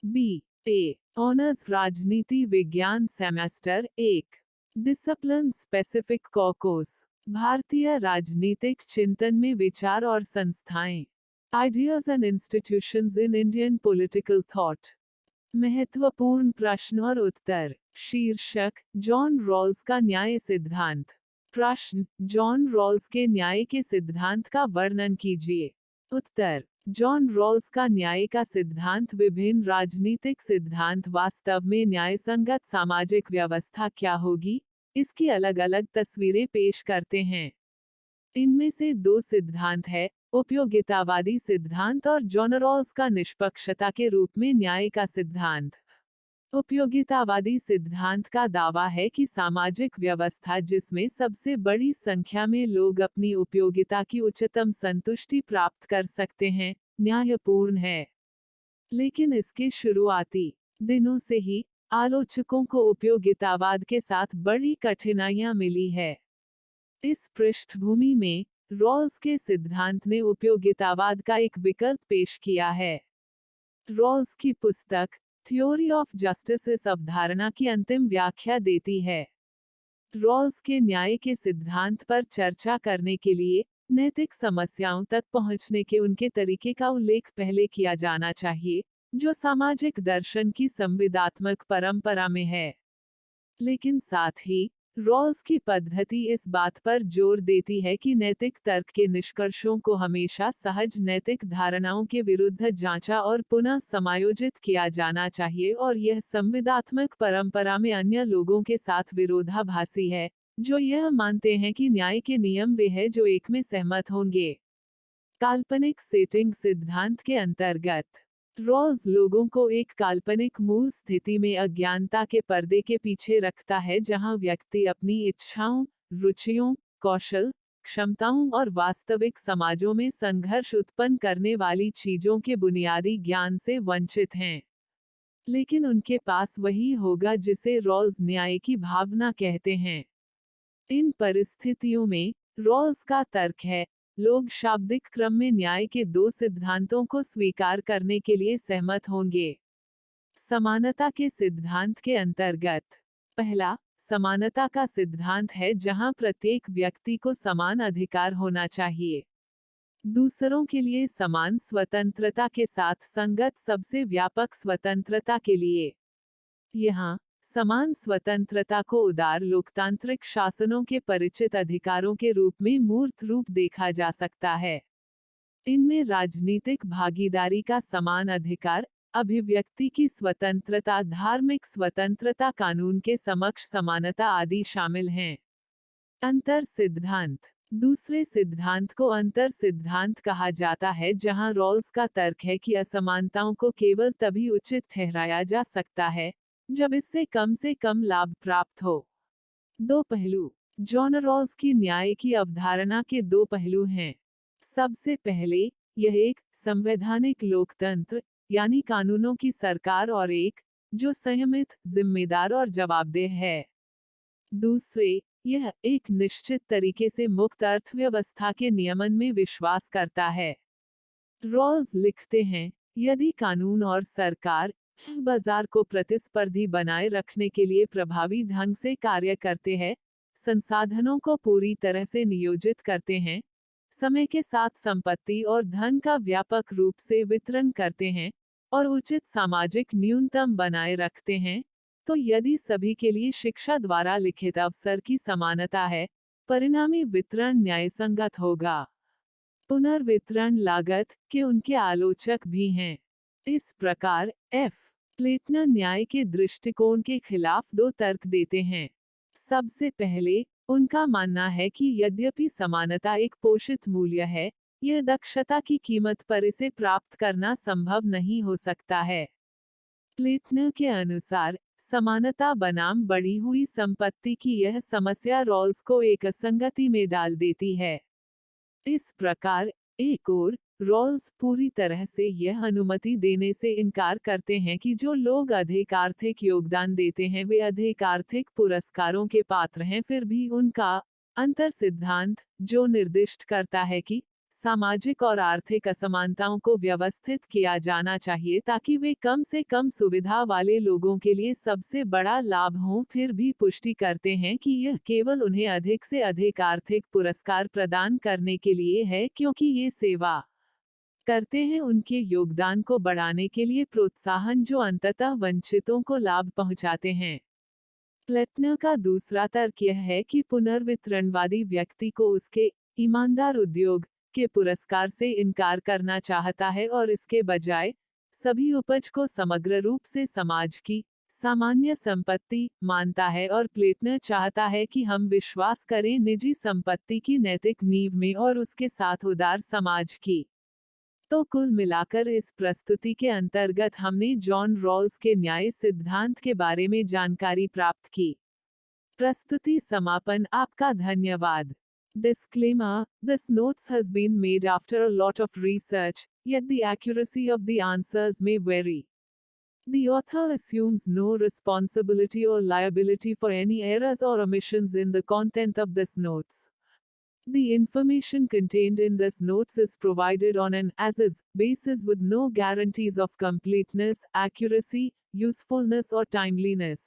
B A honours राजनीति विज्ञान semester 1 discipline specific कॉकोस भारतीय राजनीतिक चिंतन में विचार और संस्थाएं ideas and institutions in Indian political thought महत्वपूर्ण प्रश्न और उत्तर शीर्षक जॉन रॉल्स का न्याय सिद्धांत प्रश्न जॉन रॉल्स के न्याय के सिद्धांत का वर्णन कीजिए उत्तर जॉन रॉल्स का न्याय का सिद्धांत विभिन्न राजनीतिक सिद्धांत वास्तव में न्यायसंगत सामाजिक व्यवस्था क्या होगी इसकी अलग अलग तस्वीरें पेश करते हैं। इनमें से दो सिद्धांत है उपयोगितावादी सिद्धांत और जॉन रॉल्स का निष्पक्षता के रूप में न्याय का सिद्धांत। उपयोगितावादी सिद्धांत का दावा है कि सामाजिक व्यवस्था जिसमें सबसे बड़ी संख्या में लोग अपनी उपयोगिता की उच्चतम संतुष्टि प्राप्त कर सकते हैं, न्यायपूर्ण है। लेकिन इसके शुरुआती दिनों से ही आलोचकों को उपयोगितावाद के साथ बड़ी कठिनाइयां मिली है। इस पृष्ठभूमि में रॉल्स के सिद्धांत ने उपयोगितावाद का एक विकल्प पेश किया है। रॉल्स की पुस्तक थ्योरी ऑफ जस्टिस इस अवधारणा की अंतिम व्याख्या देती है। रॉल्स के न्याय के सिद्धांत पर चर्चा करने के लिए नैतिक समस्याओं तक पहुंचने के उनके तरीके का उल्लेख पहले किया जाना चाहिए, जो सामाजिक दर्शन की संविदात्मक परंपरा में है। लेकिन साथ ही रॉल्स की पद्धति इस बात पर जोर देती है कि नैतिक तर्क के निष्कर्षों को हमेशा सहज नैतिक धारणाओं के विरुद्ध जांचा और पुनः समायोजित किया जाना चाहिए और यह संविदात्मक परंपरा में अन्य लोगों के साथ विरोधाभासी है, जो यह मानते हैं कि न्याय के नियम वे हैं जो एक में सहमत होंगे। काल्पनिक सेटिंग सिद्धांत के अंतर्गत रॉल्स लोगों को एक काल्पनिक मूल स्थिति में अज्ञानता के पर्दे के पीछे रखता है जहां व्यक्ति अपनी इच्छाओं, रुचियों, कौशल, क्षमताओं और वास्तविक समाजों में संघर्ष उत्पन्न करने वाली चीजों के बुनियादी ज्ञान से वंचित हैं। लेकिन उनके पास वही होगा जिसे रॉल्स न्याय की भावना कहते हैं। इन परिस्थितियों में रॉल्स का तर्क है लोग शाब्दिक क्रम में न्याय के दो सिद्धांतों को स्वीकार करने के लिए सहमत होंगे। समानता के सिद्धांत के अंतर्गत पहला समानता का सिद्धांत है जहां प्रत्येक व्यक्ति को समान अधिकार होना चाहिए। दूसरों के लिए समान स्वतंत्रता के साथ संगत सबसे व्यापक स्वतंत्रता के लिए। यहाँ समान स्वतंत्रता को उदार लोकतांत्रिक शासनों के परिचित अधिकारों के रूप में मूर्त रूप देखा जा सकता है। इनमें राजनीतिक भागीदारी का समान अधिकार, अभिव्यक्ति की स्वतंत्रता, धार्मिक स्वतंत्रता, कानून के समक्ष समानता आदि शामिल हैं। अंतर सिद्धांत दूसरे सिद्धांत को अंतर सिद्धांत कहा जाता है जहां रॉल्स का तर्क है कि असमानताओं को केवल तभी उचित ठहराया जा सकता है जब इससे कम लाभ प्राप्त हो। दो पहलू जॉन रॉल्स की न्याय की अवधारणा के दो पहलू हैं। सबसे पहले यह एक संवैधानिक लोकतंत्र यानी कानूनों की सरकार और एक जो संयमित, जिम्मेदार और जवाबदेह है। दूसरे यह एक निश्चित तरीके से मुक्त अर्थव्यवस्था के नियमन में विश्वास करता है। रॉल्स लिखते हैं यदि कानून और सरकार बाजार को प्रतिस्पर्धी बनाए रखने के लिए प्रभावी ढंग से कार्य करते हैं, संसाधनों को पूरी तरह से नियोजित करते हैं, समय के साथ संपत्ति और धन का व्यापक रूप से वितरण करते हैं और उचित सामाजिक न्यूनतम बनाए रखते हैं, तो यदि सभी के लिए शिक्षा द्वारा लिखित अवसर की समानता है, परिणामी वितरण न्यायसंगत होगा। पुनर्वितरण लागत के उनके आलोचक भी हैं। इस प्रकार एफ प्लेटनर न्याय के दृष्टिकोण के खिलाफ दो तर्क देते हैं। सबसे पहले उनका मानना है कि यद्यपि समानता एक पोषित मूल्य है, यह दक्षता की कीमत पर इसे प्राप्त करना संभव नहीं हो सकता है। प्लेटनर के अनुसार समानता बनाम बढ़ी हुई संपत्ति की यह समस्या रॉल्स को एक असंगति में डाल देती है। इस प्रकार एक और रॉल्स पूरी तरह से यह अनुमति देने से इनकार करते हैं कि जो लोग अधिक आर्थिक योगदान देते हैं वे अधिक आर्थिक पुरस्कारों के पात्र हैं। फिर भी उनका अंतर सिद्धांत जो निर्दिष्ट करता है कि सामाजिक और आर्थिक असमानताओं को व्यवस्थित किया जाना चाहिए ताकि वे कम से कम सुविधा वाले लोगों के लिए सबसे बड़ा लाभ हो। फिर भी पुष्टि करते हैं कि यह केवल उन्हें अधिक से अधिक आर्थिक पुरस्कार प्रदान करने के लिए है, क्योंकि ये सेवा करते हैं उनके योगदान को बढ़ाने के लिए प्रोत्साहन जो अंततः वंचितों को लाभ पहुंचाते हैं। प्लेटनर का दूसरा तर्क यह है कि पुनर्वितरणवादी व्यक्ति को उसके ईमानदार उद्योग के पुरस्कार से इनकार करना चाहता है और इसके बजाय सभी उपज को समग्र रूप से समाज की सामान्य संपत्ति मानता है। और प्लेटनर चाहता है कि हम विश्वास करें निजी संपत्ति की नैतिक नींव में और उसके साथ उदार समाज की। तो कुल मिलाकर इस प्रस्तुति के अंतर्गत हमने जॉन रॉल्स के न्याय सिद्धांत के बारे में जानकारी प्राप्त की। प्रस्तुति समापन। आपका धन्यवाद। Disclaimer: This notes has been made after a lot of research, yet the accuracy of the answers may vary. The author assumes no responsibility or liability for any errors or omissions in the content of this notes. The information contained in this notes is provided on an as-is basis with no guarantees of completeness, accuracy, usefulness or timeliness.